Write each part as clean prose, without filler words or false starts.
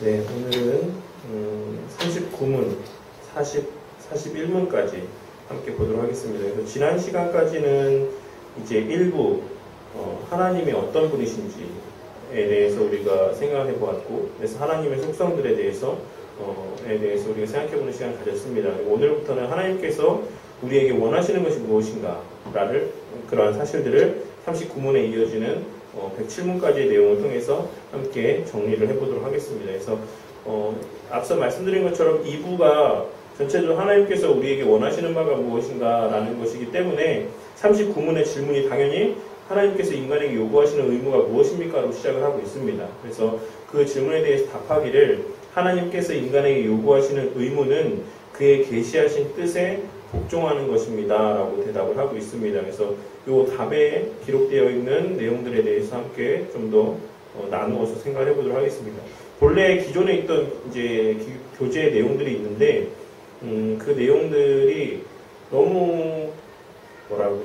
네, 오늘은 39문, 41문까지 함께 보도록 하겠습니다. 그래서 지난 시간까지는 이제 일부 하나님이 어떤 분이신지에 대해서 우리가 생각해 보았고, 그래서 하나님의 속성들에 대해서 우리가 생각해 보는 시간을 가졌습니다. 오늘부터는 하나님께서 우리에게 원하시는 것이 무엇인가라는 그러한 사실들을 39문에 이어지는 107문까지의 내용을 통해서 함께 정리를 해보도록 하겠습니다. 그래서 앞서 말씀드린 것처럼 2부가 전체적으로 하나님께서 우리에게 원하시는 바가 무엇인가라는 것이기 때문에 39문의 질문이 당연히 하나님께서 인간에게 요구하시는 의무가 무엇입니까?로 시작을 하고 있습니다. 그래서 그 질문에 대해서 답하기를 하나님께서 인간에게 요구하시는 의무는 그의 계시하신 뜻에 복종하는 것입니다 라고 대답을 하고 있습니다. 그래서 이 답에 기록되어 있는 내용들에 대해서 함께 좀 더 나누어서 생각을 해보도록 하겠습니다. 본래 기존에 있던 이제 교재의 내용들이 있는데 그 내용들이 너무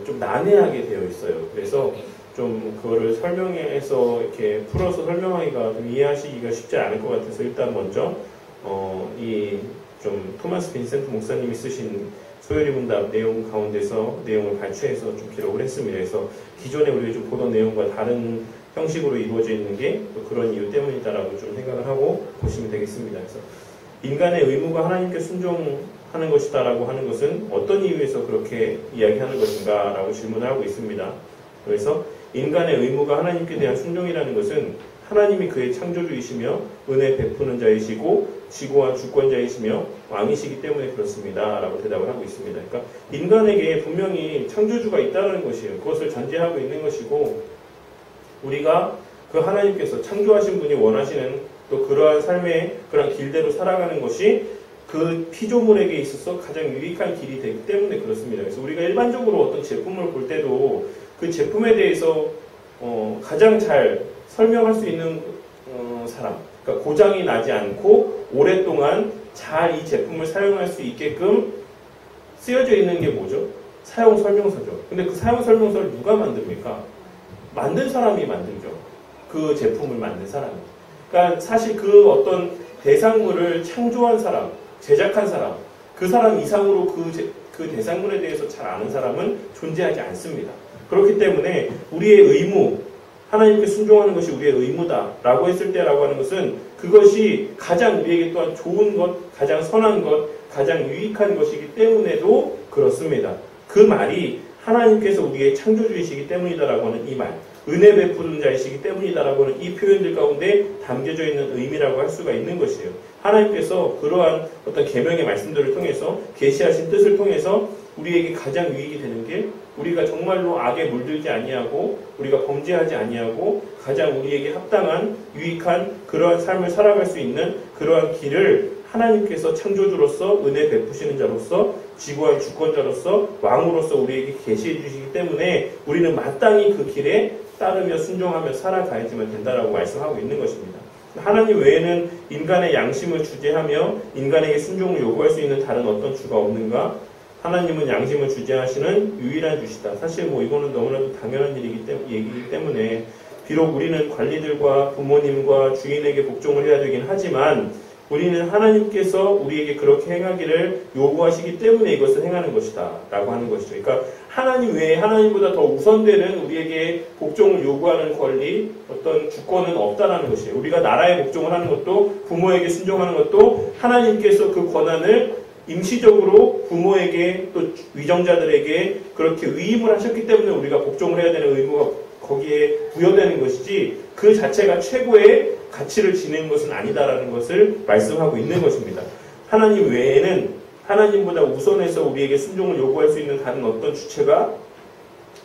좀 난해하게 되어 있어요. 그래서 좀 그거를 설명해서 이렇게 풀어서 설명하기가 좀 이해하시기가 쉽지 않을 것 같아서 일단 먼저 이 좀 토마스 빈센트 목사님이 쓰신 소요리 문답 내용 가운데서 내용을 발췌해서 좀 기록을 했습니다. 그래서 기존에 우리가 좀 보던 내용과 다른 형식으로 이루어져 있는 게 그런 이유 때문이다라고 좀 생각을 하고 보시면 되겠습니다. 그래서 인간의 의무가 하나님께 순종하는 것이다라고 하는 것은 어떤 이유에서 그렇게 이야기하는 것인가 라고 질문을 하고 있습니다. 그래서 인간의 의무가 하나님께 대한 순종이라는 것은 하나님이 그의 창조주이시며 은혜 베푸는 자이시고 지고한 주권자이시며 왕이시기 때문에 그렇습니다 라고 대답을 하고 있습니다. 그러니까 인간에게 분명히 창조주가 있다는 것이에요. 그것을 전제하고 있는 것이고 우리가 그 하나님께서 창조하신 분이 원하시는 또 그러한 삶의 그런 길대로 살아가는 것이 그 피조물에게 있어서 가장 유익한 길이 되기 때문에 그렇습니다. 그래서 우리가 일반적으로 어떤 제품을 볼 때도 그 제품에 대해서 가장 잘 설명할 수 있는 사람, 그러니까 고장이 나지 않고 오랫동안 잘 이 제품을 사용할 수 있게끔 쓰여져 있는 게 뭐죠? 사용 설명서죠. 근데 그 사용 설명서를 누가 만듭니까? 만든 사람이 만들죠. 그 제품을 만든 사람이. 그러니까 사실 그 어떤 대상물을 창조한 사람, 제작한 사람, 그 사람 이상으로 그 대상물에 대해서 잘 아는 사람은 존재하지 않습니다. 그렇기 때문에 우리의 의무, 하나님께 순종하는 것이 우리의 의무다라고 했을 때라고 하는 것은 그것이 가장 우리에게 또한 좋은 것, 가장 선한 것, 가장 유익한 것이기 때문에도 그렇습니다. 그 말이 하나님께서 우리의 창조주이시기 때문이다라고 하는 이 말, 은혜 베푸는 자이시기 때문이다라고 하는 이 표현들 가운데 담겨져 있는 의미라고 할 수가 있는 것이에요. 하나님께서 그러한 어떤 계명의 말씀들을 통해서 계시하신 뜻을 통해서 우리에게 가장 유익이 되는 게 우리가 정말로 악에 물들지 아니하고 우리가 범죄하지 아니하고 가장 우리에게 합당한 유익한 그러한 삶을 살아갈 수 있는 그러한 길을 하나님께서 창조주로서 은혜 베푸시는 자로서 지구의 주권자로서 왕으로서 우리에게 계시해 주시기 때문에 우리는 마땅히 그 길에 따르며 순종하며 살아가야지만 된다라고 말씀하고 있는 것입니다. 하나님 외에는 인간의 양심을 주재하며 인간에게 순종을 요구할 수 있는 다른 어떤 주가 없는가? 하나님은 양심을 주재하시는 유일한 주시다. 사실 이거는 너무나도 당연한 얘기이기 때문에 비록 우리는 관리들과 부모님과 주인에게 복종을 해야 되긴 하지만 우리는 하나님께서 우리에게 그렇게 행하기를 요구하시기 때문에 이것을 행하는 것이다 라고 하는 것이죠. 그러니까 하나님 외에 하나님보다 더 우선되는 우리에게 복종을 요구하는 권리, 어떤 주권은 없다라는 것이에요. 우리가 나라에 복종을 하는 것도 부모에게 순종하는 것도 하나님께서 그 권한을 임시적으로 부모에게 또 위정자들에게 그렇게 위임을 하셨기 때문에 우리가 복종을 해야 되는 의무가 거기에 부여되는 것이지 그 자체가 최고의 가치를 지니는 것은 아니다라는 것을 말씀하고 있는 것입니다. 하나님 외에는 하나님보다 우선해서 우리에게 순종을 요구할 수 있는 다른 어떤 주체가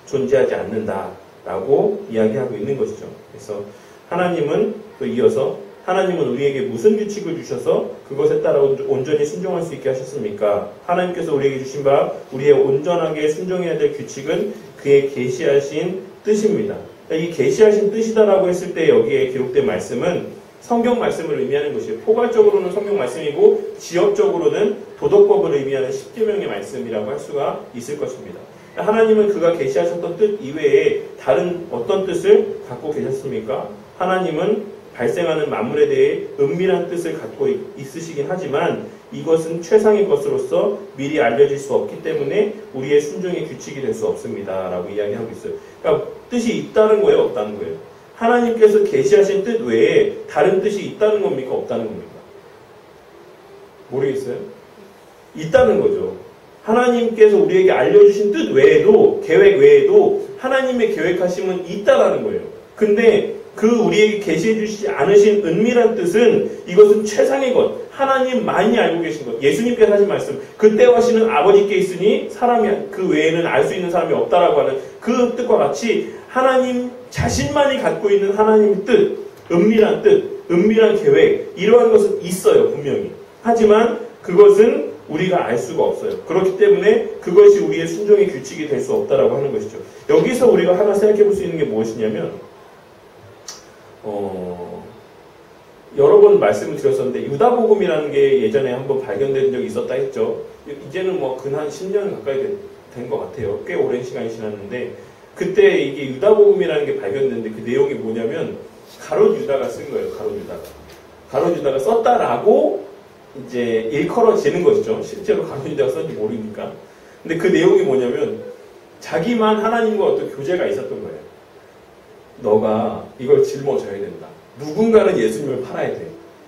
존재하지 않는다라고 이야기하고 있는 것이죠. 그래서 하나님은 또 이어서 하나님은 우리에게 무슨 규칙을 주셔서 그것에 따라 온전히 순종할 수 있게 하셨습니까? 하나님께서 우리에게 주신 바 우리의 온전하게 순종해야 될 규칙은 그의 계시하신 뜻입니다. 이 계시하신 뜻이다라고 했을 때 여기에 기록된 말씀은 성경 말씀을 의미하는 것이에요. 포괄적으로는 성경 말씀이고 지역적으로는 도덕법을 의미하는 십계명의 말씀이라고 할 수가 있을 것입니다. 하나님은 그가 계시하셨던 뜻 이외에 다른 어떤 뜻을 갖고 계셨습니까? 하나님은 발생하는 만물에 대해 은밀한 뜻을 갖고 있으시긴 하지만 이것은 최상의 것으로서 미리 알려질 수 없기 때문에 우리의 순종의 규칙이 될 수 없습니다. 라고 이야기하고 있어요. 그러니까 뜻이 있다는 거예요? 없다는 거예요? 하나님께서 계시하신 뜻 외에 다른 뜻이 있다는 겁니까? 없다는 겁니까? 모르겠어요? 있다는 거죠. 하나님께서 우리에게 알려주신 뜻 외에도, 계획 외에도 하나님의 계획하심은 있다라는 거예요. 근데 그 우리에게 계시해 주시지 않으신 은밀한 뜻은 이것은 최상의 것, 하나님만이 알고 계신 것, 예수님께서 하신 말씀, 그때와 하시는 아버지께 있으니 사람이 그 외에는 알 수 있는 사람이 없다라고 하는 그 뜻과 같이 하나님 자신만이 갖고 있는 하나님의 뜻, 은밀한 뜻, 은밀한 계획, 이러한 것은 있어요, 분명히. 하지만 그것은 우리가 알 수가 없어요. 그렇기 때문에 그것이 우리의 순종의 규칙이 될 수 없다라고 하는 것이죠. 여기서 우리가 하나 생각해 볼 수 있는 게 무엇이냐면 여러 번 말씀을 드렸었는데 유다복음이라는 게 예전에 한번 발견된 적이 있었다 했죠. 이제는 뭐 근 한 10년 가까이 된 것 같아요. 꽤 오랜 시간이 지났는데 그때 이게 유다복음이라는 게 발견됐는데 그 내용이 뭐냐면 가롯 유다가 쓴 거예요. 가롯 유다가 썼다라고 이제 일컬어지는 것이죠. 실제로 가롯 유다가 썼는지 모르니까. 근데 그 내용이 뭐냐면 자기만 하나님과 어떤 교제가 있었던 거예요. 너가 이걸 짊어져야 된다. 누군가는 예수님을 팔아야 돼.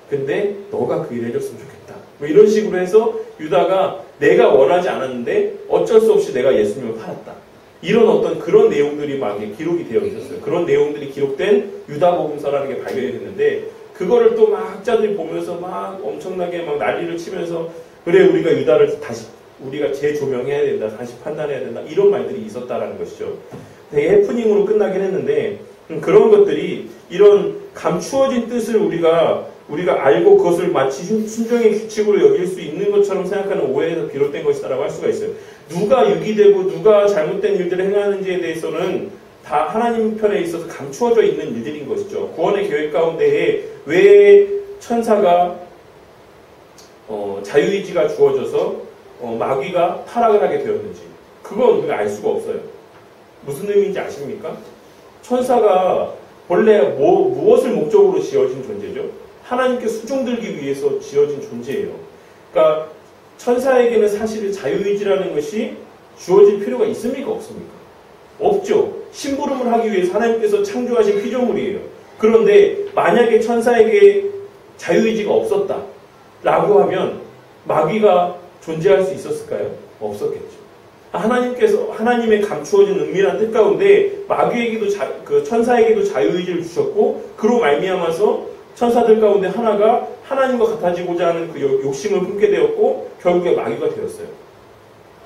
근데 너가 그 일을 해줬으면 좋겠다. 뭐 이런 식으로 해서 유다가 내가 원하지 않았는데 어쩔 수 없이 내가 예수님을 팔았다. 이런 어떤 그런 내용들이 막 기록이 되어 있었어요. 그런 내용들이 기록된 유다복음서라는 게 발견이 됐는데 그거를 또 막 학자들이 보면서 막 엄청나게 막 난리를 치면서 그래 우리가 유다를 다시 우리가 재조명해야 된다. 다시 판단해야 된다. 이런 말들이 있었다라는 것이죠. 되게 해프닝으로 끝나긴 했는데 그런 것들이 이런 감추어진 뜻을 우리가 알고 그것을 마치 순종의 규칙으로 여길 수 있는 것처럼 생각하는 오해에서 비롯된 것이다라고 할 수가 있어요. 누가 유기되고 누가 잘못된 일들을 행하는지에 대해서는 다 하나님 편에 있어서 감추어져 있는 일들인 것이죠. 구원의 계획 가운데에 왜 천사가 자유의지가 주어져서 마귀가 타락을 하게 되었는지 그건 우리가 알 수가 없어요. 무슨 의미인지 아십니까? 천사가 본래 무엇을 목적으로 지어진 존재죠? 하나님께 수종들기 위해서 지어진 존재예요. 그러니까 천사에게는 사실 자유의지라는 것이 주어질 필요가 있습니까? 없습니까? 없죠. 심부름을 하기 위해서 하나님께서 창조하신 피조물이에요. 그런데 만약에 천사에게 자유의지가 없었다라고 하면 마귀가 존재할 수 있었을까요? 없었겠죠. 하나님께서 하나님의 감추어진 은밀한 뜻 가운데 마귀에게도 천사에게도 자유의지를 주셨고 그로 말미암아서 천사들 가운데 하나가 하나님과 같아지고자 하는 그 욕심을 품게 되었고 결국에 마귀가 되었어요.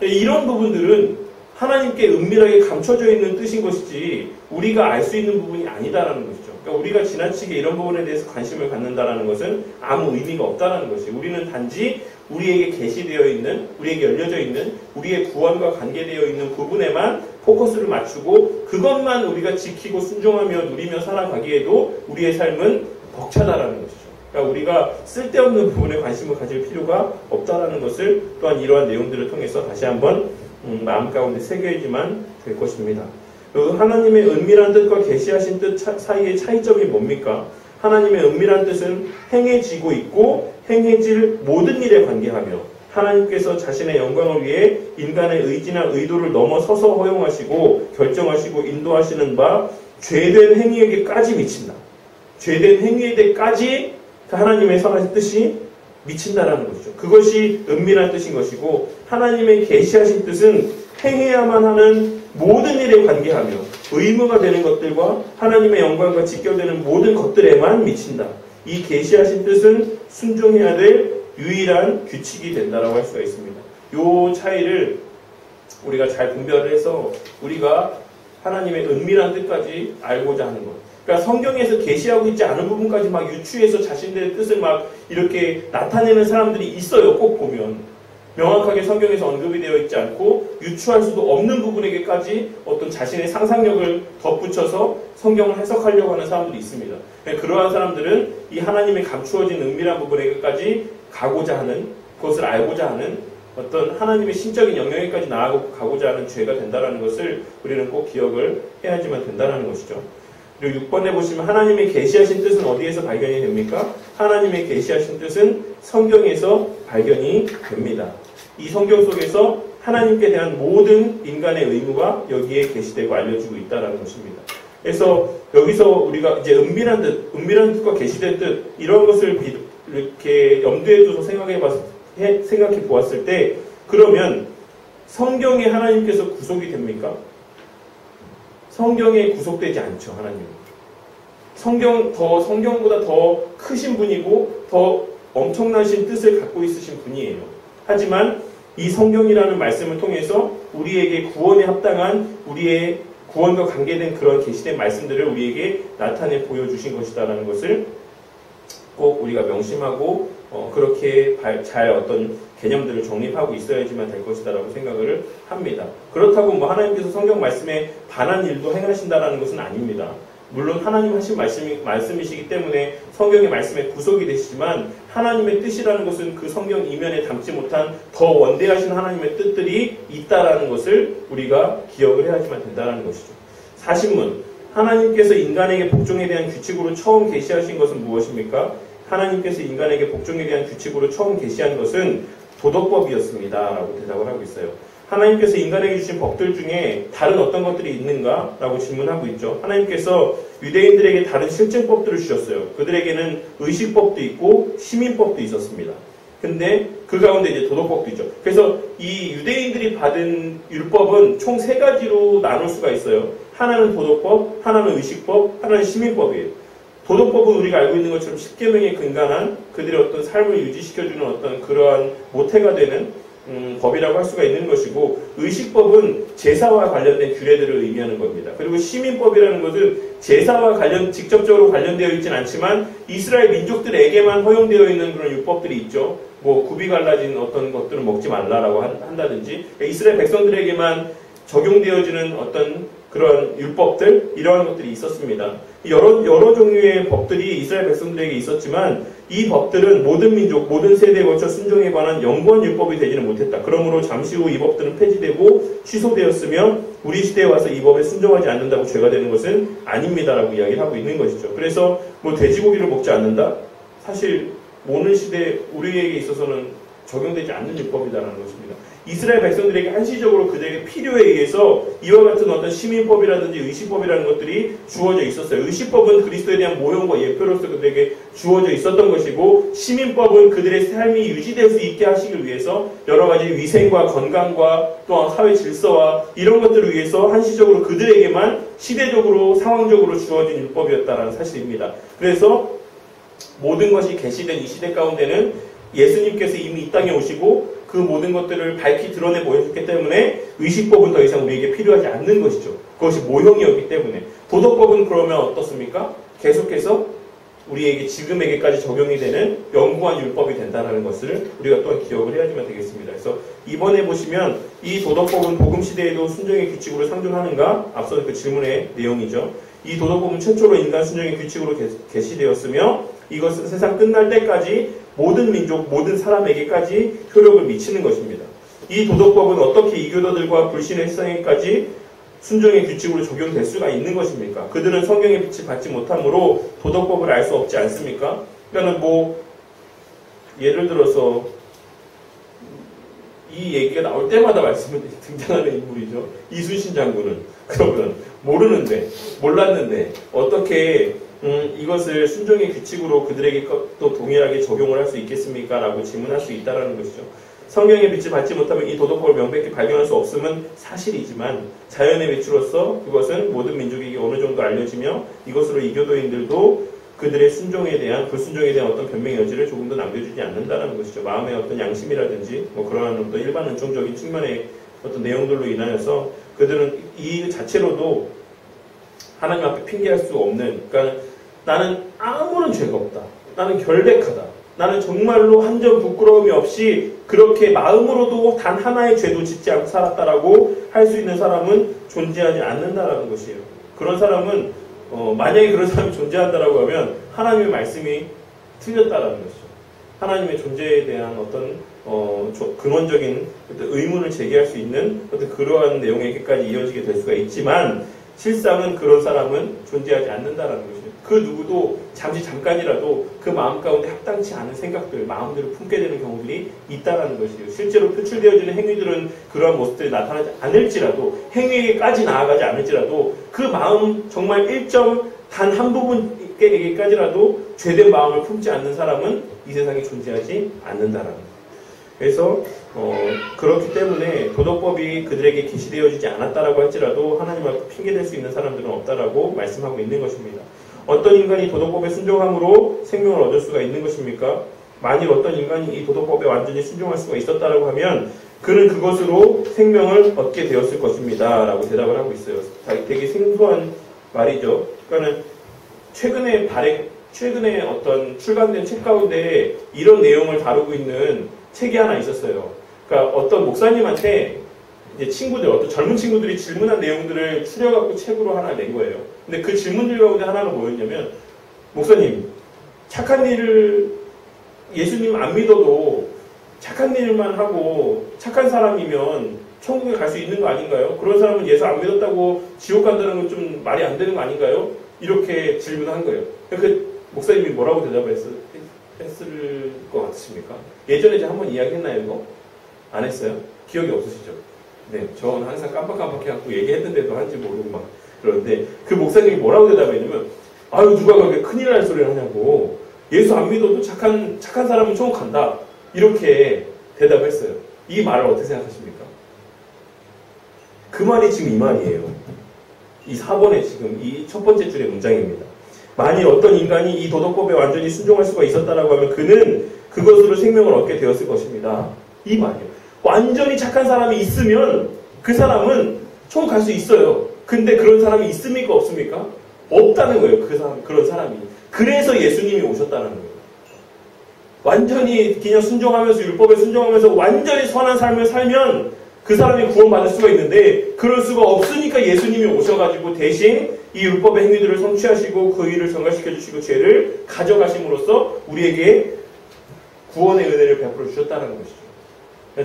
이런 부분들은 하나님께 은밀하게 감춰져 있는 뜻인 것이지 우리가 알 수 있는 부분이 아니다라는 것이죠. 그러니까 우리가 지나치게 이런 부분에 대해서 관심을 갖는다라는 것은 아무 의미가 없다라는 것이 우리는 단지 우리에게 계시되어 있는, 우리에게 열려져 있는, 우리의 구원과 관계되어 있는 부분에만 포커스를 맞추고 그것만 우리가 지키고 순종하며 누리며 살아가기에도 우리의 삶은 벅차다라는 것이죠. 그러니까 우리가 쓸데없는 부분에 관심을 가질 필요가 없다라는 것을 또한 이러한 내용들을 통해서 다시 한번 마음 가운데 새겨야지만 될 것입니다. 하나님의 은밀한 뜻과 계시하신 뜻 사이의 차이점이 뭡니까? 하나님의 은밀한 뜻은 행해지고 있고 행해질 모든 일에 관계하며 하나님께서 자신의 영광을 위해 인간의 의지나 의도를 넘어서서 허용하시고 결정하시고 인도하시는 바 죄된 행위에게까지 미친다. 죄된 행위에게까지 하나님의 선하신 뜻이 미친다라는 것이죠. 그것이 은밀한 뜻인 것이고 하나님의 계시하신 뜻은 행해야만 하는 모든 일에 관계하며 의무가 되는 것들과 하나님의 영광과 직결되는 모든 것들에만 미친다. 이 계시하신 뜻은 순종해야 될 유일한 규칙이 된다라고 할 수가 있습니다. 이 차이를 우리가 잘 분별을 해서 우리가 하나님의 은밀한 뜻까지 알고자 하는 것. 그러니까 성경에서 계시하고 있지 않은 부분까지 막 유추해서 자신들의 뜻을 막 이렇게 나타내는 사람들이 있어요. 꼭 보면. 명확하게 성경에서 언급이 되어 있지 않고 유추할 수도 없는 부분에게까지 어떤 자신의 상상력을 덧붙여서 성경을 해석하려고 하는 사람들이 있습니다. 그러한 사람들은 이 하나님의 감추어진 은밀한 부분에게까지 가고자 하는, 그것을 알고자 하는 어떤 하나님의 신적인 영역에까지 나아가고자 하는 죄가 된다는 것을 우리는 꼭 기억을 해야지만 된다는 것이죠. 그리고 6번에 보시면 하나님의 계시하신 뜻은 어디에서 발견이 됩니까? 하나님의 계시하신 뜻은 성경에서 발견이 됩니다. 이 성경 속에서 하나님께 대한 모든 인간의 의무가 여기에 계시되고 알려지고 있다는 것입니다. 그래서 여기서 우리가 이제 은밀한 뜻과 계시된 뜻 이런 것을 이렇게 염두에 두고 생각해 보았을 때 그러면 성경에 하나님께서 구속이 됩니까? 성경에 구속되지 않죠, 하나님은. 성경보다 더 크신 분이고 더 엄청나신 뜻을 갖고 있으신 분이에요. 하지만 이 성경이라는 말씀을 통해서 우리에게 구원에 합당한 우리의 구원과 관계된 그런 계시된 말씀들을 우리에게 나타내 보여주신 것이다라는 것을 꼭 우리가 명심하고 그렇게 잘 어떤 개념들을 정립하고 있어야지만 될 것이다라고 생각을 합니다. 그렇다고 뭐 하나님께서 성경 말씀에 반한 일도 행하신다라는 것은 아닙니다. 물론 하나님 하신 말씀이시기 때문에 성경의 말씀에 구속이 되시지만 하나님의 뜻이라는 것은 그 성경 이면에 담지 못한 더 원대하신 하나님의 뜻들이 있다라는 것을 우리가 기억을 해야지만 된다는 것이죠. 사신문, 하나님께서 인간에게 복종에 대한 규칙으로 처음 계시하신 것은 무엇입니까? 하나님께서 인간에게 복종에 대한 규칙으로 처음 계시한 것은 도덕법이었습니다. 라고 대답을 하고 있어요. 하나님께서 인간에게 주신 법들 중에 다른 어떤 것들이 있는가? 라고 질문하고 있죠. 하나님께서 유대인들에게 다른 실증법들을 주셨어요. 그들에게는 의식법도 있고 시민법도 있었습니다. 근데 그 가운데 이제 도덕법도 있죠. 그래서 이 유대인들이 받은 율법은 총 3가지로 나눌 수가 있어요. 하나는 도덕법, 하나는 의식법, 하나는 시민법이에요. 도덕법은 우리가 알고 있는 것처럼 십계명에 근간한 그들의 어떤 삶을 유지시켜주는 어떤 그러한 모태가 되는 법이라고 할 수가 있는 것이고, 의식법은 제사와 관련된 규례들을 의미하는 겁니다. 그리고 시민법이라는 것은 제사와 직접적으로 관련되어 있지는 않지만 이스라엘 민족들에게만 허용되어 있는 그런 율법들이 있죠. 뭐 굽이 갈라진 어떤 것들은 먹지 말라라고 한다든지, 이스라엘 백성들에게만 적용되어지는 어떤 그런 율법들, 이러한 것들이 있었습니다. 여러 종류의 법들이 이스라엘 백성들에게 있었지만 이 법들은 모든 민족, 모든 세대에 걸쳐 순종에 관한 영구한 율법이 되지는 못했다. 그러므로 잠시 후 이 법들은 폐지되고 취소되었으며 우리 시대에 와서 이 법에 순종하지 않는다고 죄가 되는 것은 아닙니다라고 이야기를 하고 있는 것이죠. 그래서 뭐 돼지고기를 먹지 않는다? 사실 오늘 시대 우리에게 있어서는 적용되지 않는 율법이다라는 것입니다. 이스라엘 백성들에게 한시적으로 그들에게 필요에 의해서 이와 같은 어떤 시민법이라든지 의식법이라는 것들이 주어져 있었어요. 의식법은 그리스도에 대한 모형과 예표로서 그들에게 주어져 있었던 것이고, 시민법은 그들의 삶이 유지될 수 있게 하시기 위해서 여러 가지 위생과 건강과 또한 사회 질서와 이런 것들을 위해서 한시적으로 그들에게만 시대적으로 상황적으로 주어진 율법이었다는 사실입니다. 그래서 모든 것이 계시된 이 시대 가운데는 예수님께서 이미 이 땅에 오시고 그 모든 것들을 밝히 드러내 보여줬기 때문에 의식법은 더 이상 우리에게 필요하지 않는 것이죠. 그것이 모형이었기 때문에. 도덕법은 그러면 어떻습니까? 계속해서 우리에게 지금에게까지 적용이 되는 영구한 율법이 된다는 것을 우리가 또한 기억을 해야지만 되겠습니다. 그래서 이번에 보시면 이 도덕법은 복음시대에도 순종의 규칙으로 상존하는가? 앞서 그 질문의 내용이죠. 이 도덕법은 최초로 인간 순종의 규칙으로 게시되었으며 이것은 세상 끝날 때까지 모든 민족, 모든 사람에게까지 효력을 미치는 것입니다. 이 도덕법은 어떻게 이교도들과 불신의 세상에까지 순종의 규칙으로 적용될 수가 있는 것입니까? 그들은 성경의 빛을 받지 못하므로 도덕법을 알 수 없지 않습니까? 그러니까 뭐 예를 들어서 이 얘기가 나올 때마다 말씀을 등장하는 인물이죠. 이순신 장군은 그러면 몰랐는데 어떻게 이것을 순종의 규칙으로 그들에게 또 동일하게 적용을 할 수 있겠습니까? 라고 질문할 수 있다는 것이죠. 성경의 빛을 받지 못하면 이 도덕법을 명백히 발견할 수 없음은 사실이지만 자연의 빛으로서 그것은 모든 민족에게 어느 정도 알려지며 이것으로 이교도인들도 그들의 순종에 대한, 불순종에 대한 어떤 변명의 여지를 조금 더 남겨주지 않는다는 것이죠. 마음의 어떤 양심이라든지 뭐 그러한 어떤 일반 은총적인 측면의 어떤 내용들로 인하여서 그들은 이 자체로도 하나님 앞에 핑계할 수 없는, 그러니까 나는 아무런 죄가 없다. 나는 결백하다. 나는 정말로 한 점 부끄러움이 없이 그렇게 마음으로도 단 하나의 죄도 짓지 않고 살았다라고 할 수 있는 사람은 존재하지 않는다라는 것이에요. 그런 사람은 만약에 그런 사람이 존재한다라고 하면 하나님의 말씀이 틀렸다라는 것이죠. 하나님의 존재에 대한 어떤 근원적인 어떤 의문을 제기할 수 있는 어떤 그러한 내용에게까지 이어지게 될 수가 있지만, 실상은 그런 사람은 존재하지 않는다라는 것이죠. 그 누구도 잠깐이라도 그 마음 가운데 합당치 않은 생각들, 마음들을 품게 되는 경우들이 있다라는 것이에요. 실제로 표출되어지는 행위들은 그러한 모습들이 나타나지 않을지라도, 행위에까지 나아가지 않을지라도 그 마음 정말 일정 단 한 부분에게까지라도 죄된 마음을 품지 않는 사람은 이 세상에 존재하지 않는다라는 거예요. 그래서 그렇기 때문에 도덕법이 그들에게 계시되어지지 않았다라고 할지라도 하나님 앞에 핑계댈 수 있는 사람들은 없다라고 말씀하고 있는 것입니다. 어떤 인간이 도덕법에 순종함으로 생명을 얻을 수가 있는 것입니까? 만일 어떤 인간이 이 도덕법에 완전히 순종할 수가 있었다라고 하면 그는 그것으로 생명을 얻게 되었을 것입니다. 라고 대답을 하고 있어요. 되게 생소한 말이죠. 그러니까 최근에 어떤 출간된 책 가운데 이런 내용을 다루고 있는 책이 하나 있었어요. 그러니까 어떤 목사님한테 이제 어떤 젊은 친구들이 질문한 내용들을 추려갖고 책으로 하나 낸 거예요. 근데 그 질문들 가운데 하나가 뭐였냐면, 목사님, 착한 일을, 예수님 안 믿어도 착한 일만 하고 착한 사람이면 천국에 갈 수 있는 거 아닌가요? 그런 사람은 예수 안 믿었다고 지옥 간다는 건 좀 말이 안 되는 거 아닌가요? 이렇게 질문한 거예요. 그 목사님이 뭐라고 대답을 했을 것 같으십니까? 예전에 제가 한번 이야기했나요, 이거? 안 했어요? 기억이 없으시죠? 네, 저는 항상 깜빡깜빡해갖고 얘기했는데도 한지 모르고 막 그러는데, 그 목사님이 뭐라고 대답했냐면, 아유, 누가 그렇게 큰일 날 소리를 하냐고. 예수 안 믿어도 착한 사람은 천국 간다. 이렇게 대답했어요. 이 말을 어떻게 생각하십니까? 그 말이 지금 이 말이에요. 이 4번에 지금 이 첫 번째 줄의 문장입니다. 만일 어떤 인간이 이 도덕법에 완전히 순종할 수가 있었다라고 하면 그는 그것으로 생명을 얻게 되었을 것입니다. 이 말이에요. 완전히 착한 사람이 있으면 그 사람은 천국 갈 수 있어요. 근데 그런 사람이 있습니까? 없습니까? 없다는 거예요. 그런 사람이. 그래서 예수님이 오셨다는 거예요. 완전히 그냥 순종하면서, 율법에 순종하면서 완전히 선한 삶을 살면 그 사람이 구원받을 수가 있는데, 그럴 수가 없으니까 예수님이 오셔가지고 대신 이 율법의 행위들을 성취하시고 그 일을 전가시켜주시고 죄를 가져가심으로써 우리에게 구원의 은혜를 베풀어 주셨다는 것이죠.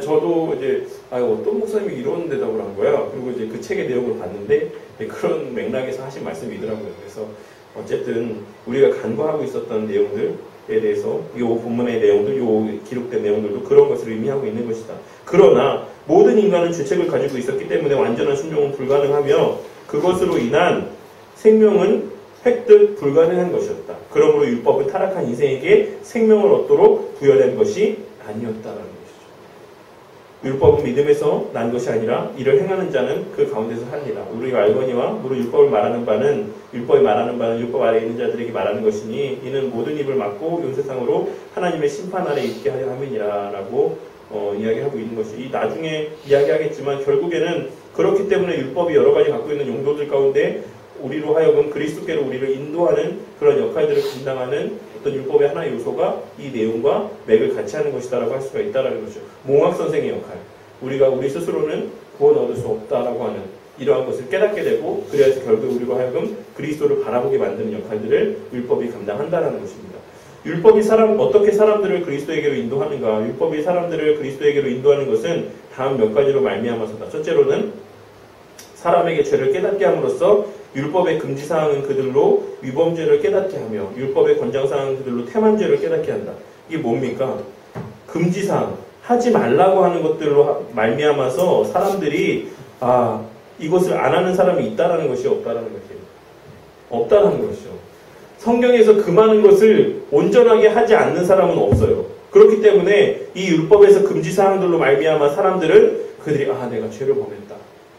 저도 이제 어떤 목사님이 이런 대답을 한 거야. 그리고 이제 그 책의 내용을 봤는데 그런 맥락에서 하신 말씀이더라고요. 그래서 어쨌든 우리가 간과하고 있었던 내용들에 대해서 이 본문의 내용들, 이 기록된 내용들도 그런 것을 의미하고 있는 것이다. 그러나 모든 인간은 죄책을 가지고 있었기 때문에 완전한 순종은 불가능하며 그것으로 인한 생명은 획득 불가능한 것이었다. 그러므로 율법은 타락한 인생에게 생명을 얻도록 부여된 것이 아니었다라는 것이죠. 율법은 믿음에서 난 것이 아니라 이를 행하는 자는 그 가운데서 하니라. 우리가 알거니와 무릇 율법이 말하는 바는 율법 아래 있는 자들에게 말하는 것이니 이는 모든 입을 막고 온 세상으로 하나님의 심판 아래 있게 하려 함이니라 라고 이야기하고 있는 것이, 이 나중에 이야기하겠지만 결국에는 그렇기 때문에 율법이 여러 가지 갖고 있는 용도들 가운데 우리로 하여금 그리스도께로 우리를 인도하는 그런 역할들을 감당하는 어떤 율법의 하나의 요소가 이 내용과 맥을 같이 하는 것이다라고 할 수가 있다라는 거죠. 몽학 선생의 역할, 우리가 우리 스스로는 구원 얻을 수 없다라고 하는 이러한 것을 깨닫게 되고, 그래서 결국 우리로 하여금 그리스도를 바라보게 만드는 역할들을 율법이 감당한다라는 것입니다. 율법이 어떻게 사람들을 그리스도에게로 인도하는가? 율법이 사람들을 그리스도에게로 인도하는 것은 다음 몇 가지로 말미암아서다. 첫째로는 사람에게 죄를 깨닫게 함으로써 율법의 금지사항은 그들로 위범죄를 깨닫게 하며 율법의 권장사항은 그들로 태만죄를 깨닫게 한다. 이게 뭡니까? 금지사항, 하지 말라고 하는 것들로 말미암아서 사람들이 이것을 안 하는 사람이 있다라는 것이 없다라는 것이에요. 없다라는 것이죠. 성경에서 그 많은 것을 온전하게 하지 않는 사람은 없어요. 그렇기 때문에 이 율법에서 금지사항들로 말미암아 사람들은 그들이 내가 죄를 범했다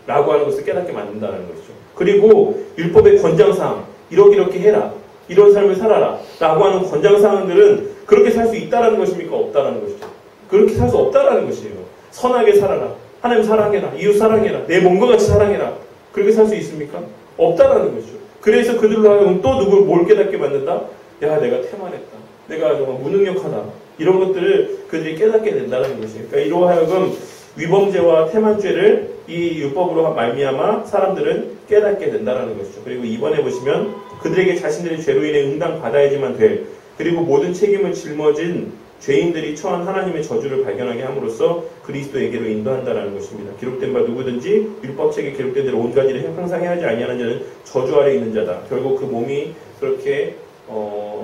라고 하는 것을 깨닫게 만든다는 것이죠. 그리고 율법의 권장사항, 이렇게 해라, 이런 삶을 살아라 라고 하는 권장사항들은 그렇게 살 수 있다라는 것입니까? 없다라는 것이죠. 그렇게 살 수 없다라는 것이에요. 선하게 살아라, 하나님 사랑해라, 이웃 사랑해라, 내 몸과 같이 사랑해라, 그렇게 살 수 있습니까? 없다라는 것이죠. 그래서 그들로 하여금 또 뭘 깨닫게 만든다? 야, 내가 태만했다, 내가 정말 무능력하다, 이런 것들을 그들이 깨닫게 된다는 것이에요. 그러니까 이로 하여금 위범죄와 태만죄를 이 율법으로 말미암아 사람들은 깨닫게 된다는 것이죠. 그리고 이번에 보시면 그들에게 자신들의 죄로 인해 응당받아야지만 될, 그리고 모든 책임을 짊어진 죄인들이 처한 하나님의 저주를 발견하게 함으로써 그리스도에게로 인도한다는 것입니다. 기록된 바 누구든지 율법책에 기록된 대로 온 가지를 항상 해야지 아니하는 자는 저주 아래 있는 자다. 결국 그 몸이 그렇게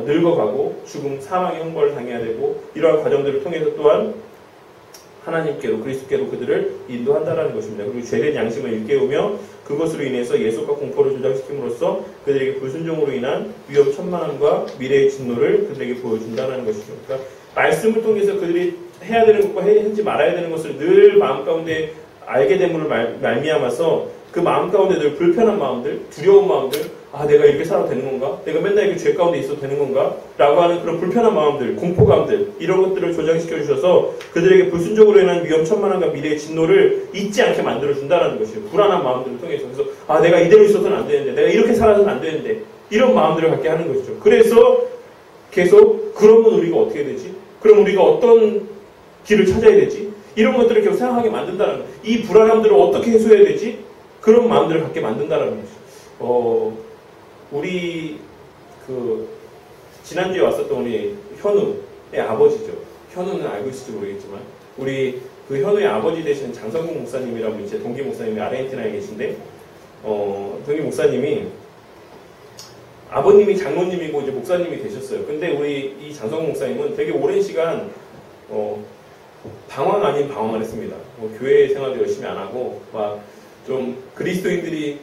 늙어가고 죽음, 사망의 형벌을 당해야 되고 이러한 과정들을 통해서 또한 하나님께로 그리스도께로 그들을 인도한다는 것입니다. 그리고 죄된 양심을 일깨우며 그것으로 인해서 예속과 공포를 조장시킴으로써 그들에게 불순종으로 인한 위험천만함과 미래의 진노를 그들에게 보여준다는 것이죠. 그러니까 말씀을 통해서 그들이 해야 되는 것과 하지 말아야 되는 것을 늘 마음 가운데 알게 됨으로 말미암아서 그 마음 가운데 늘 불편한 마음들, 두려운 마음들, 아 내가 이렇게 살아도 되는 건가? 내가 맨날 이렇게 죄 가운데 있어도 되는 건가? 라고 하는 그런 불편한 마음들, 공포감들 이런 것들을 조장시켜 주셔서 그들에게 불순종으로 인한 위험천만함과 미래의 진노를 잊지 않게 만들어준다는 것이에요. 불안한 마음들을 통해서. 그래서 아 내가 이대로 있어서는 안 되는데, 내가 이렇게 살아서는 안 되는데 이런 마음들을 갖게 하는 것이죠. 그래서 계속 그러면 우리가 어떻게 되지? 그럼 우리가 어떤 길을 찾아야 되지? 이런 것들을 계속 생각하게 만든다는 거예요. 이 불안함들을 어떻게 해소해야 되지? 그런 마음들을 갖게 만든다는 거죠. 우리 지난주에 왔었던 우리 현우의 아버지죠. 현우는 알고 있을지 모르겠지만 우리 그 현우의 아버지 되시는 장성국 목사님이라고 이제 동기 목사님이 아르헨티나에 계신데 동기 목사님이 아버님이 장로님이고 이제 목사님이 되셨어요. 근데 우리 이 장성국 목사님은 되게 오랜 시간 방황 아닌 방황을 했습니다. 교회 생활도 열심히 안 하고 막 좀 그리스도인들이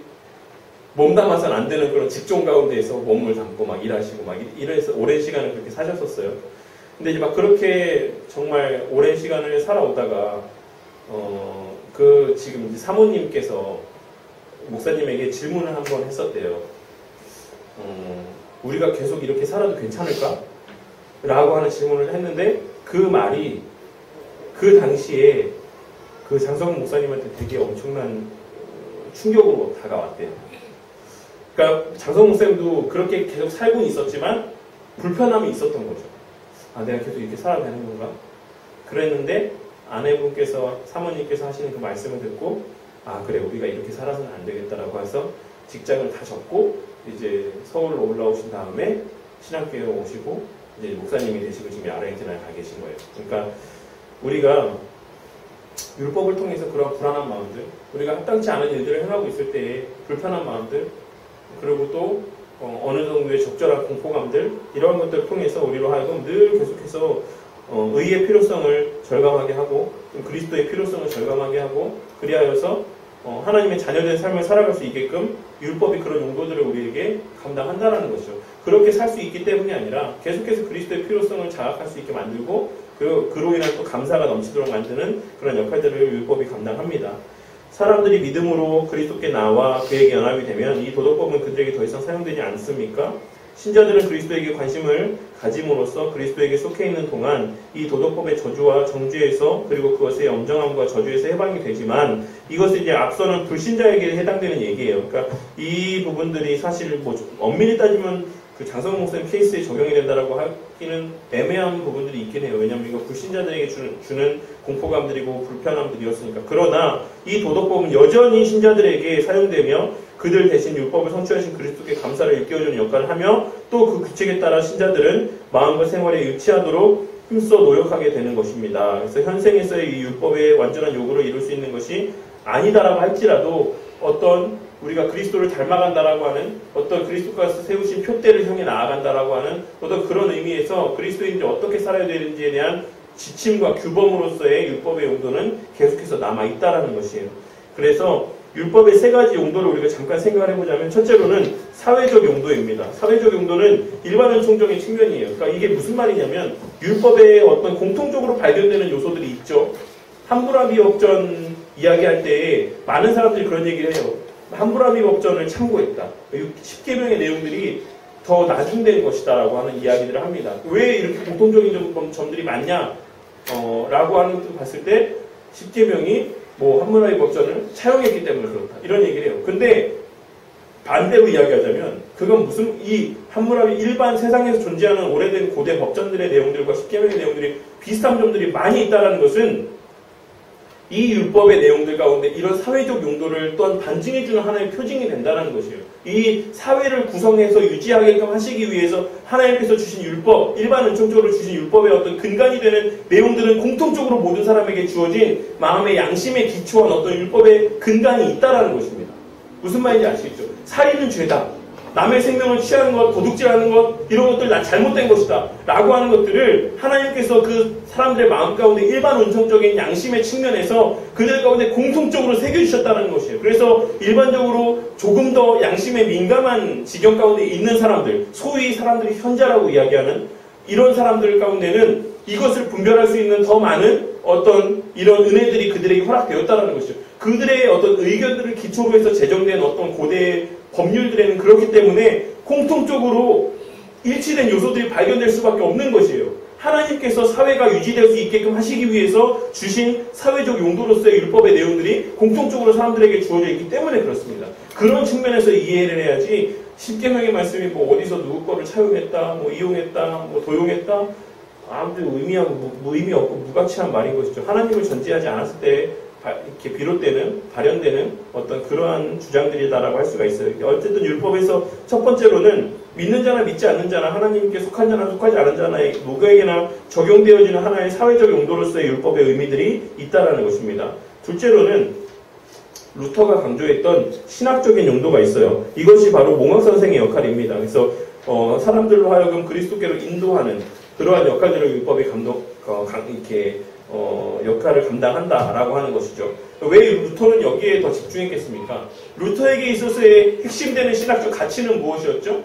몸담아서는 안 되는 그런 직종 가운데에서 몸을 담고 막 일하시고 막 이래서 오랜 시간을 그렇게 사셨었어요. 근데 이제 막 그렇게 정말 오랜 시간을 살아오다가 지금 이제 사모님께서 목사님에게 질문을 한번 했었대요. 우리가 계속 이렇게 살아도 괜찮을까? 라고 하는 질문을 했는데 그 말이 그 당시에 그 장성훈 목사님한테 되게 엄청난 충격으로 다가왔대요. 그러니까 장성훈 목사님도 그렇게 계속 살고 있었지만 불편함이 있었던 거죠. 아, 내가 계속 이렇게 살아야 되는 건가? 그랬는데 아내분께서 사모님께서 하시는 그 말씀을 듣고 아 그래 우리가 이렇게 살아서는 안 되겠다라고 해서 직장을 다 접고 이제 서울로 올라오신 다음에 신학교에 오시고 이제 목사님이 되시고 지금 아르헨티나에 가 계신 거예요. 그러니까 우리가 율법을 통해서 그런 불안한 마음들, 우리가 합당치 않은 일들을 행하고 있을 때의 불편한 마음들, 그리고 또 어느 정도의 적절한 공포감들 이런 것들을 통해서 우리로 하여금 늘 계속해서 의의 필요성을 절감하게 하고 그리스도의 필요성을 절감하게 하고 그리하여서 하나님의 자녀된 삶을 살아갈 수 있게끔 율법이 그런 용도들을 우리에게 감당한다는 것이죠. 그렇게 살 수 있기 때문이 아니라 계속해서 그리스도의 필요성을 자각할 수 있게 만들고 그로 인한 또 감사가 넘치도록 만드는 그런 역할들을 율법이 감당합니다. 사람들이 믿음으로 그리스도께 나와 그에게 연합이 되면 이 도덕법은 그들에게 더 이상 사용되지 않습니까? 신자들은 그리스도에게 관심을 가짐으로써 그리스도에게 속해 있는 동안 이 도덕법의 저주와 정죄에서 그리고 그것의 엄정함과 저주에서 해방이 되지만 이것은 이제 앞서는 불신자에게 해당되는 얘기예요. 그러니까 이 부분들이 사실 뭐 엄밀히 따지면 그 장성훈 목사님 케이스에 적용이 된다라고 하기는 애매한 부분들이 있긴 해요. 왜냐하면 이거 불신자들에게 주는 공포감들이고 불편함들이었으니까. 그러나 이 도덕법은 여전히 신자들에게 사용되며 그들 대신 율법을 성취하신 그리스도께 감사를 일깨워주는 역할을 하며 또 그 규칙에 따라 신자들은 마음과 생활에 일치하도록 힘써 노력하게 되는 것입니다. 그래서 현생에서의 이 율법의 완전한 요구를 이룰 수 있는 것이 아니다라고 할지라도 어떤 우리가 그리스도를 닮아간다라고 하는 어떤 그리스도가 세우신 표대를 향해 나아간다라고 하는 어떤 그런 의미에서 그리스도인들이 어떻게 살아야 되는지에 대한 지침과 규범으로서의 율법의 용도는 계속해서 남아있다라는 것이에요. 그래서 율법의 세 가지 용도를 우리가 잠깐 생각을 해보자면 첫째로는 사회적 용도입니다. 사회적 용도는 일반은 총정의 측면이에요. 그러니까 이게 무슨 말이냐면 율법에 어떤 공통적으로 발견되는 요소들이 있죠. 함무라비 법전 이야기할 때 많은 사람들이 그런 얘기를 해요. 함무라비 법전을 참고했다. 10계명의 내용들이 더 나중된 것이다라고 하는 이야기들을 합니다. 왜 이렇게 공통적인 점들이 많냐? 라고 하는 것을 봤을 때 10계명이 뭐 함무라비 법전을 차용했기 때문에 그렇다. 이런 얘기를 해요. 근데 반대로 이야기하자면 그건 무슨 이 함무라비 일반 세상에서 존재하는 오래된 고대 법전들의 내용들과 10계명의 내용들이 비슷한 점들이 많이 있다는 것은 이 율법의 내용들 가운데 이런 사회적 용도를 또한 반증해주는 하나의 표징이 된다는 것이에요. 이 사회를 구성해서 유지하게끔 하시기 위해서 하나님께서 주신 율법, 일반 은총적으로 주신 율법의 어떤 근간이 되는 내용들은 공통적으로 모든 사람에게 주어진 마음의 양심에 기초한 어떤 율법의 근간이 있다는 것입니다. 무슨 말인지 아시겠죠? 살인은 죄다. 남의 생명을 취하는 것, 도둑질하는 것, 이런 것들 다 잘못된 것이다 라고 하는 것들을 하나님께서 그 사람들의 마음 가운데 일반 은총적인 양심의 측면에서 그들 가운데 공통적으로 새겨주셨다는 것이에요. 그래서 일반적으로 조금 더 양심에 민감한 지경 가운데 있는 사람들, 소위 사람들이 현자라고 이야기하는 이런 사람들 가운데는 이것을 분별할 수 있는 더 많은 어떤 이런 은혜들이 그들에게 허락되었다는 것이죠. 그들의 어떤 의견들을 기초로 해서 제정된 어떤 고대의 법률들에는 그렇기 때문에 공통적으로 일치된 요소들이 발견될 수밖에 없는 것이에요. 하나님께서 사회가 유지될 수 있게끔 하시기 위해서 주신 사회적 용도로서의 율법의 내용들이 공통적으로 사람들에게 주어져 있기 때문에 그렇습니다. 그런 측면에서 이해를 해야지 십계명의 말씀이 뭐 어디서 누구 거를 차용했다, 뭐 이용했다, 뭐 도용했다 아무도 의미 없고 무가치한 말인 것이죠. 하나님을 전제하지 않았을 때 이렇게 비롯되는, 발현되는 어떤 그러한 주장들이다라고 할 수가 있어요. 어쨌든 율법에서 첫 번째로는 믿는 자나 믿지 않는 자나 하나님께 속한 자나 속하지 않은 자나의 누구에게나 적용되어지는 하나의 사회적 용도로서의 율법의 의미들이 있다라는 것입니다. 둘째로는 루터가 강조했던 신학적인 용도가 있어요. 이것이 바로 몽학 선생의 역할입니다. 그래서 사람들로 하여금 그리스도께로 인도하는 그러한 역할들을 율법이 역할을 감당한다라고 하는 것이죠. 왜 루터는 여기에 더 집중했겠습니까? 루터에게 있어서의 핵심되는 신학적 가치는 무엇이었죠?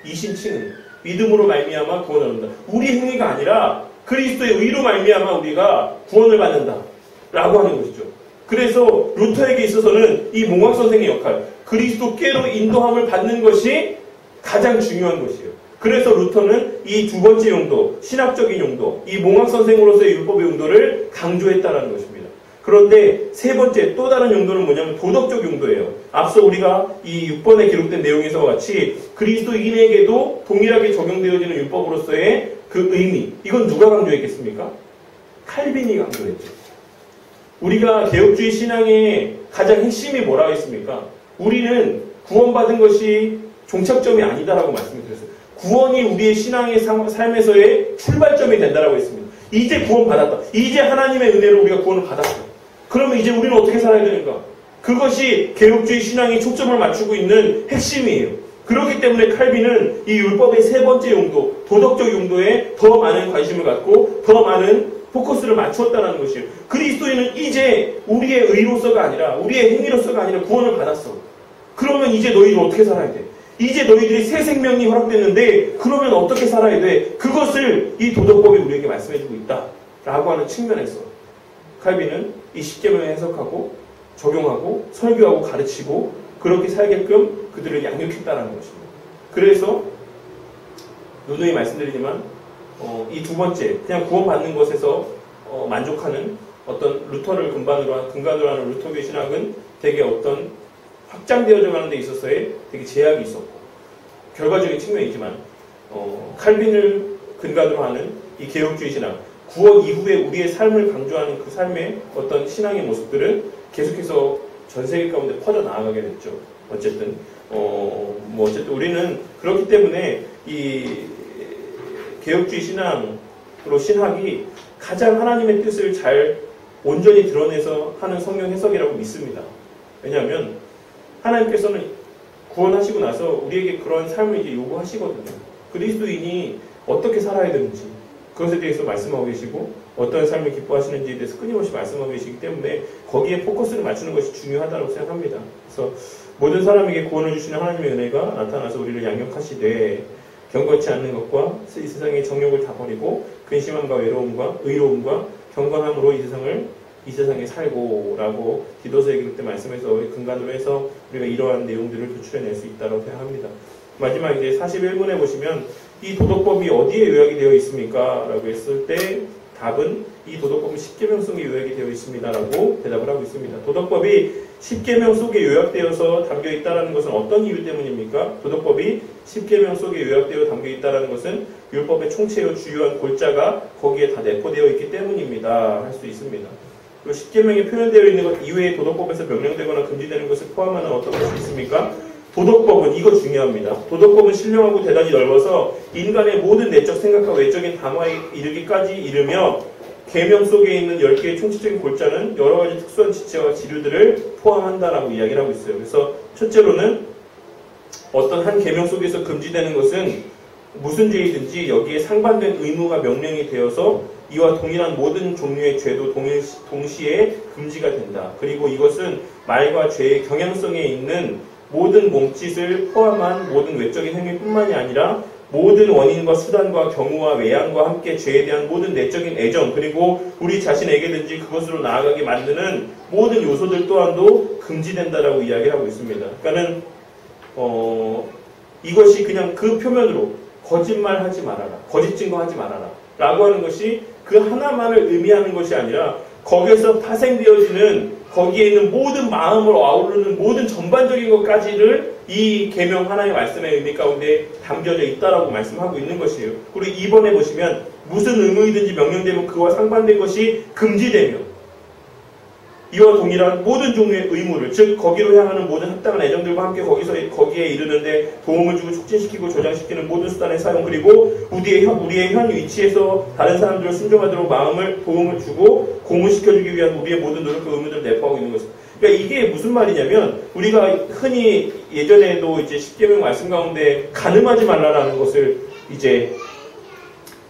이신칭은 믿음으로 말미암아 구원을 얻는다. 우리 행위가 아니라 그리스도의 의로 말미암아 우리가 구원을 받는다라고 하는 것이죠. 그래서 루터에게 있어서는 이 몽학 선생의 역할, 그리스도께로 인도함을 받는 것이 가장 중요한 것이에요. 그래서 루터는 이 두 번째 용도, 신학적인 용도, 이 몽학 선생으로서의 율법의 용도를 강조했다는 것입니다. 그런데 세 번째 또 다른 용도는 뭐냐면 도덕적 용도예요. 앞서 우리가 이 6번에 기록된 내용에서와 같이 그리스도인에게도 동일하게 적용되어지는 율법으로서의 그 의미, 이건 누가 강조했겠습니까? 칼빈이 강조했죠. 우리가 개혁주의 신앙의 가장 핵심이 뭐라고 했습니까? 우리는 구원받은 것이 종착점이 아니다라고 말씀드렸어요. 구원이 우리의 신앙의 삶에서의 출발점이 된다라고 했습니다. 이제 구원받았다. 이제 하나님의 은혜로 우리가 구원을 받았다. 그러면 이제 우리는 어떻게 살아야 되는가? 그것이 개혁주의 신앙이 초점을 맞추고 있는 핵심이에요. 그렇기 때문에 칼빈은 이 율법의 세 번째 용도, 도덕적 용도에 더 많은 관심을 갖고 더 많은 포커스를 맞추었다는 것이에요. 그리스도인은 이제 우리의 의로서가 아니라 우리의 행위로서가 아니라 구원을 받았어. 그러면 이제 너희는 어떻게 살아야 돼? 이제 너희들이 새 생명이 허락됐는데 그러면 어떻게 살아야 돼? 그것을 이 도덕법이 우리에게 말씀해주고 있다라고 하는 측면에서 칼빈은 이 십계명을 해석하고 적용하고 설교하고 가르치고 그렇게 살게끔 그들을 양육했다는 것입니다. 그래서 누누이 말씀드리지만 이 두 번째 그냥 구원받는 것에서 만족하는 어떤 루터를 근간으로 하는 루터교의 신학은 되게 어떤 확장되어져 가는 데 있어서의 되게 제약이 있었고 결과적인 측면이지만 칼빈을 근간으로 하는 이 개혁주의 신앙, 구원 이후에 우리의 삶을 강조하는 그 삶의 어떤 신앙의 모습들은 계속해서 전 세계 가운데 퍼져나가게 됐죠. 어쨌든 어쨌든 우리는 그렇기 때문에 이 개혁주의 신앙으로 신학이 가장 하나님의 뜻을 잘 온전히 드러내서 하는 성경 해석이라고 믿습니다. 왜냐하면 하나님께서는 구원하시고 나서 우리에게 그런 삶을 이제 요구하시거든요. 그리스도인이 어떻게 살아야 되는지 그것에 대해서 말씀하고 계시고 어떤 삶을 기뻐하시는지에 대해서 끊임없이 말씀하고 계시기 때문에 거기에 포커스를 맞추는 것이 중요하다고 생각합니다. 그래서 모든 사람에게 구원을 주시는 하나님의 은혜가 나타나서 우리를 양육하시되 경건치 않는 것과 이 세상의 정욕을 다 버리고 근심함과 외로움과 의로움과 경건함으로 이 세상에 살고라고 디도서에 그때 말씀해서 근간으로 해서 우리가 이러한 내용들을 도출해낼 수 있다고 생각합니다. 마지막 이제 41분에 보시면 이 도덕법이 어디에 요약이 되어 있습니까? 라고 했을 때 답은 이 도덕법은 십계명 속에 요약이 되어 있습니다라고 대답을 하고 있습니다. 도덕법이 십계명 속에 요약되어서 담겨있다는 것은 어떤 이유 때문입니까? 도덕법이 십계명 속에 요약되어 담겨있다는 것은 율법의 총체요 주요한 골자가 거기에 다 내포되어 있기 때문입니다. 할 수 있습니다. 그리고 십계명에 표현되어 있는 것 이외에 도덕법에서 명령되거나 금지되는 것을 포함하는 어떤 것이 있습니까? 도덕법은 이거 중요합니다. 도덕법은 신령하고 대단히 넓어서 인간의 모든 내적 생각과 외적인 담화에 이르기까지 이르며 계명 속에 있는 10개의 총체적인 골자는 여러 가지 특수한 지체와 지류들을 포함한다라고 이야기를 하고 있어요. 그래서 첫째로는 어떤 한 계명 속에서 금지되는 것은 무슨 죄이든지 여기에 상반된 의무가 명령이 되어서 이와 동일한 모든 종류의 죄도 동시에 금지가 된다. 그리고 이것은 말과 죄의 경향성에 있는 모든 몸짓을 포함한 모든 외적인 행위뿐만이 아니라 모든 원인과 수단과 경우와 외양과 함께 죄에 대한 모든 내적인 애정 그리고 우리 자신에게든지 그것으로 나아가게 만드는 모든 요소들 또한도 금지된다라고 이야기를 하고 있습니다. 그러니까는 이것이 그냥 그 표면으로 거짓말하지 말아라, 거짓 증거하지 말아라 라고 하는 것이 그 하나만을 의미하는 것이 아니라 거기에서 파생되어지는 거기에 있는 모든 마음을 아우르는 모든 전반적인 것까지를 이 계명 하나의 말씀의 의미 가운데 담겨져 있다라고 말씀하고 있는 것이에요. 그리고 이번에 보시면 무슨 의무이든지 명령되면 그와 상반된 것이 금지되며 이와 동일한 모든 종류의 의무를 즉 거기로 향하는 모든 합당한 애정들과 함께 거기에 이르는데 도움을 주고 촉진시키고 조장시키는 모든 수단의 사용 그리고 우리의 현 위치에서 다른 사람들을 순종하도록 도움을 주고 고문시켜주기 위한 우리의 모든 노력과 의무들을 내포하고 있는 것입니다. 그러니까 이게 무슨 말이냐면 우리가 흔히 예전에도 이제 십계명 말씀 가운데 간음하지 말라라는 것을 이제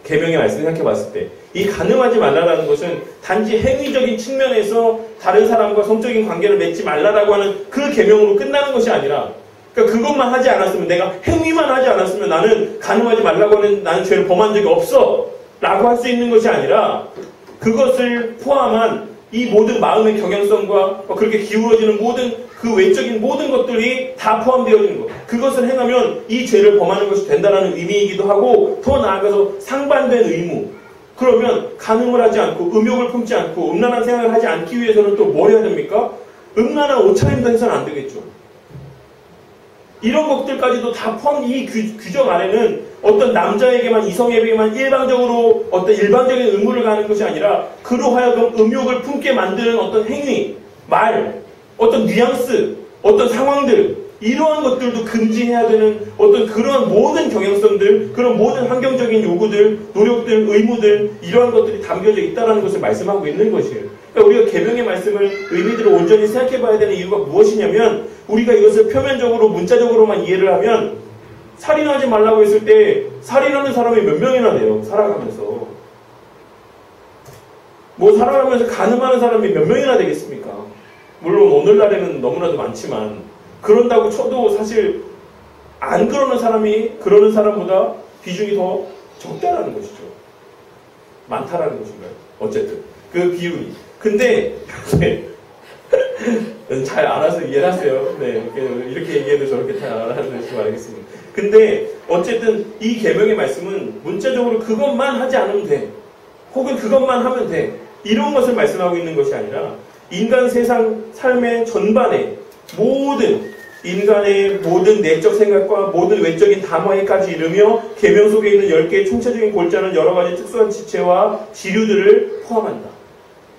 계명의 말씀 생각해 봤을 때 이 간음하지 말라라는 것은 단지 행위적인 측면에서 다른 사람과 성적인 관계를 맺지 말라라고 하는 그 계명으로 끝나는 것이 아니라 그러니까 그것만 하지 않았으면 내가 행위만 하지 않았으면 나는 간음하지 말라고 하는 나는 죄를 범한 적이 없어 라고 할 수 있는 것이 아니라 그것을 포함한 이 모든 마음의 경향성과 그렇게 기울어지는 모든 그 외적인 모든 것들이 다 포함되어지는 것. 그것을 행하면 이 죄를 범하는 것이 된다는 의미이기도 하고 더 나아가서 상반된 의무. 그러면 간음을 하지 않고 음욕을 품지 않고 음란한 생활을 하지 않기 위해서는 또 뭘 해야 됩니까? 음란한 옷차림도 해서는 안 되겠죠. 이런 것들까지도 다 포함, 이 규정 안에는 어떤 남자에게만, 이성에게만 일방적으로 어떤 일반적인 의무를 가는 것이 아니라 그로 하여금 음욕을 품게 만드는 어떤 행위, 말, 어떤 뉘앙스, 어떤 상황들, 이러한 것들도 금지해야 되는 어떤 그러한 모든 경향성들, 그런 모든 환경적인 요구들, 노력들, 의무들, 이러한 것들이 담겨져 있다는 것을 말씀하고 있는 것이에요. 그러니까 우리가 계명의 말씀을 의미대로 온전히 생각해 봐야 되는 이유가 무엇이냐면 우리가 이것을 표면적으로 문자적으로만 이해를 하면 살인하지 말라고 했을 때 살인하는 사람이 몇 명이나 돼요. 살아가면서. 뭐 살아가면서 간음하는 사람이 몇 명이나 되겠습니까? 물론 오늘날에는 너무나도 많지만 그런다고 쳐도 사실 안 그러는 사람이 그러는 사람보다 비중이 더 적다라는 것이죠. 많다라는 것인가요? 어쨌든 그 비율이. 근데 잘 알아서 이해를 하세요. 네, 이렇게 얘기해도 저렇게 다 알아듣는지 알겠습니다. 근데 어쨌든 이 계명의 말씀은 문자적으로 그것만 하지 않으면 돼. 혹은 그것만 하면 돼. 이런 것을 말씀하고 있는 것이 아니라 인간 세상 삶의 전반에 모든 인간의 모든 내적 생각과 모든 외적인 담화에까지 이르며 계명 속에 있는 10개의 총체적인 골자는 여러 가지 특수한 지체와 지류들을 포함한다.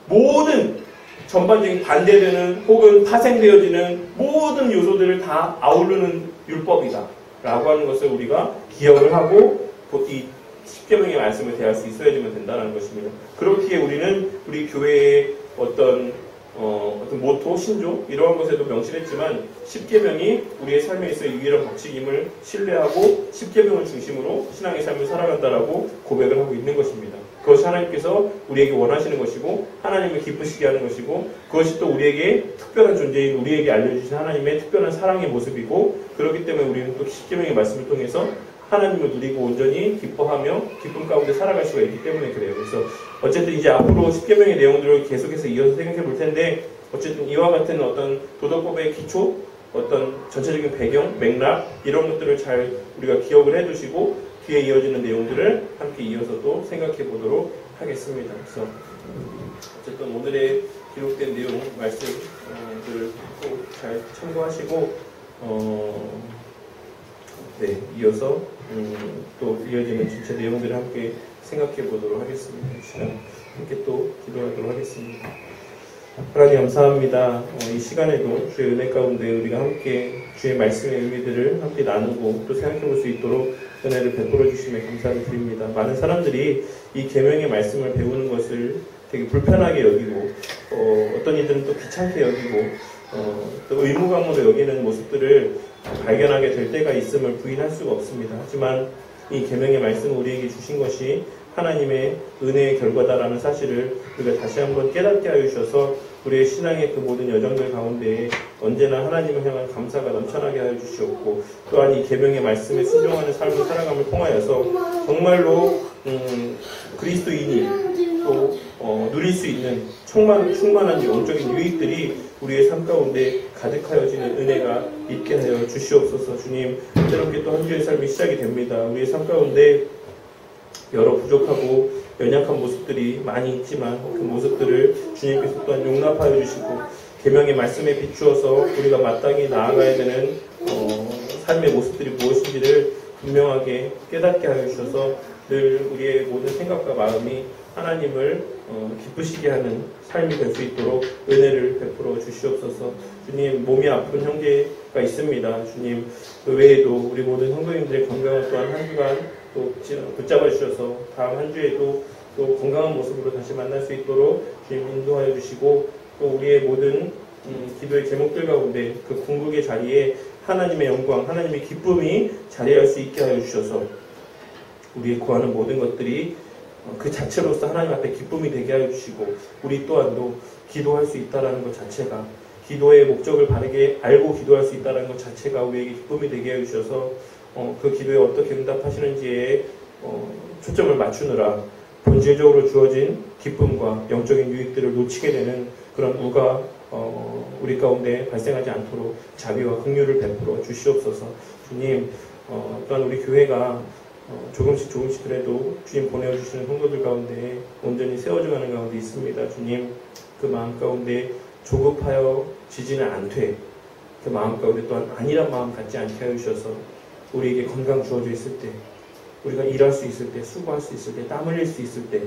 모든 전반적인 반대되는 혹은 파생되어지는 모든 요소들을 다 아우르는 율법이다 라고 하는 것을 우리가 기억을 하고 이 십계명의 말씀을 대할 수 있어야지만 된다는 것입니다. 그렇기에 우리는 우리 교회의 어떤 모토, 신조 이러한 것에도 명시했지만 십계명이 우리의 삶에 있어 유일한 법칙임을 신뢰하고 십계명을 중심으로 신앙의 삶을 살아간다라고 고백을 하고 있는 것입니다. 그것이 하나님께서 우리에게 원하시는 것이고 하나님을 기쁘시게 하는 것이고 그것이 또 우리에게 특별한 존재인 우리에게 알려주신 하나님의 특별한 사랑의 모습이고 그렇기 때문에 우리는 또 십계명의 말씀을 통해서 하나님을 누리고 온전히 기뻐하며 기쁨 가운데 살아갈 수가 있기 때문에 그래요. 그래서 어쨌든 이제 앞으로 십계명의 내용들을 계속해서 이어서 생각해 볼 텐데 어쨌든 이와 같은 어떤 도덕법의 기초, 어떤 전체적인 배경, 맥락 이런 것들을 잘 우리가 기억을 해두시고 뒤에 이어지는 내용들을 함께 이어서 또 생각해 보도록 하겠습니다. 그래서 어쨌든 오늘의 기록된 내용 말씀들을 꼭 잘 참고하시고 네, 이어서 또 이어지는 전체 내용들을 함께 생각해 보도록 하겠습니다. 이 시간 함께 또 기도하도록 하겠습니다. 하나님 감사합니다. 이 시간에도 주의 은혜 가운데 우리가 함께 주의 말씀의 의미들을 함께 나누고 또 생각해 볼 수 있도록 은혜를 베풀어 주심에 감사를 드립니다. 많은 사람들이 이 계명의 말씀을 배우는 것을 되게 불편하게 여기고 어떤 이들은 또 귀찮게 여기고 또 의무감으로 여기는 모습들을 발견하게 될 때가 있음을 부인할 수가 없습니다. 하지만 이 계명의 말씀을 우리에게 주신 것이 하나님의 은혜의 결과다라는 사실을 우리가 다시 한번 깨닫게 하여 주셔서 우리의 신앙의 그 모든 여정들 가운데 언제나 하나님을 향한 감사가 넘쳐나게 하여 주시옵고, 또한 이 계명의 말씀에 순종하는 삶을 살아감을 통하여서 정말로 그리스도인이 또 누릴 수 있는 충만한 영적인 유익들이 우리의 삶 가운데 가득하여지는 은혜가 있게 하여 주시옵소서. 주님, 새롭게 또 한 주의 삶이 시작이 됩니다. 우리의 삶 가운데 여러 부족하고 연약한 모습들이 많이 있지만 그 모습들을 주님께서 또한 용납하여 주시고 계명의 말씀에 비추어서 우리가 마땅히 나아가야 되는 삶의 모습들이 무엇인지를 분명하게 깨닫게 하여 주셔서 늘 우리의 모든 생각과 마음이 하나님을 기쁘시게 하는 삶이 될 수 있도록 은혜를 베풀어 주시옵소서. 주님, 몸이 아픈 형제가 있습니다. 주님, 그 외에도 우리 모든 성도님들의 건강을 또한 한 주간 또 붙잡아 주셔서 다음 한 주에도 또 건강한 모습으로 다시 만날 수 있도록 주님 인도하여 주시고, 또 우리의 모든 기도의 제목들 가운데 그 궁극의 자리에 하나님의 영광, 하나님의 기쁨이 자리할 수 있게 하여 주셔서 우리의 구하는 모든 것들이 그 자체로서 하나님 앞에 기쁨이 되게 하여 주시고, 우리 또한도 기도할 수 있다는 것 자체가, 기도의 목적을 바르게 알고 기도할 수 있다는 것 자체가 우리에게 기쁨이 되게 하여 주셔서 그 기도에 어떻게 응답하시는지에 초점을 맞추느라 본질적으로 주어진 기쁨과 영적인 유익들을 놓치게 되는 그런 우가 우리 가운데 발생하지 않도록 자비와 긍휼을 베풀어 주시옵소서. 주님, 또한 우리 교회가 조금씩 그래도 주님 보내주시는 성도들 가운데 온전히 세워져가는 가운데 있습니다. 주님, 그 마음 가운데 조급하여 지지는 않되 그 마음 가운데 또한 아니란 마음 갖지 않게 하여 주셔서 우리에게 건강 주어져 있을 때, 우리가 일할 수 있을 때, 수고할 수 있을 때, 땀 흘릴 수 있을 때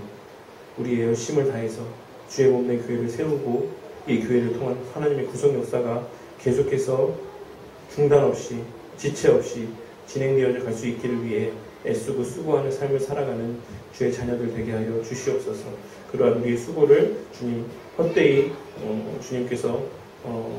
우리의 열심을 다해서 주의 몸된 교회를 세우고 이 교회를 통한 하나님의 구속 역사가 계속해서 중단 없이 지체 없이 진행되어져 갈 수 있기를 위해 애쓰고 수고하는 삶을 살아가는 주의 자녀들 되게 하여 주시옵소서. 그러한 우리의 수고를 주님 헛되이 주님께서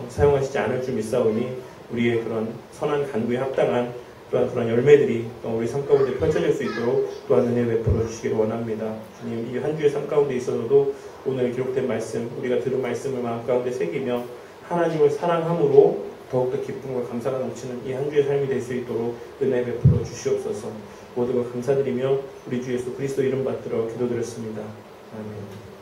사용하시지 않을 줄 믿사오니 우리의 그런 선한 간구에 합당한 또한 그런 열매들이 우리 삶 가운데 펼쳐질 수 있도록 또한 은혜 베풀어 주시기를 원합니다. 주님, 이 한 주의 삶 가운데 있어서도 오늘 기록된 말씀, 우리가 들은 말씀을 마음 가운데 새기며 하나님을 사랑함으로 더욱더 기쁨과 감사가 넘치는 이 한 주의 삶이 될 수 있도록 은혜 베풀어 주시옵소서. 모든 것 감사드리며 우리 주 예수 그리스도 이름 받들어 기도드렸습니다. 아멘.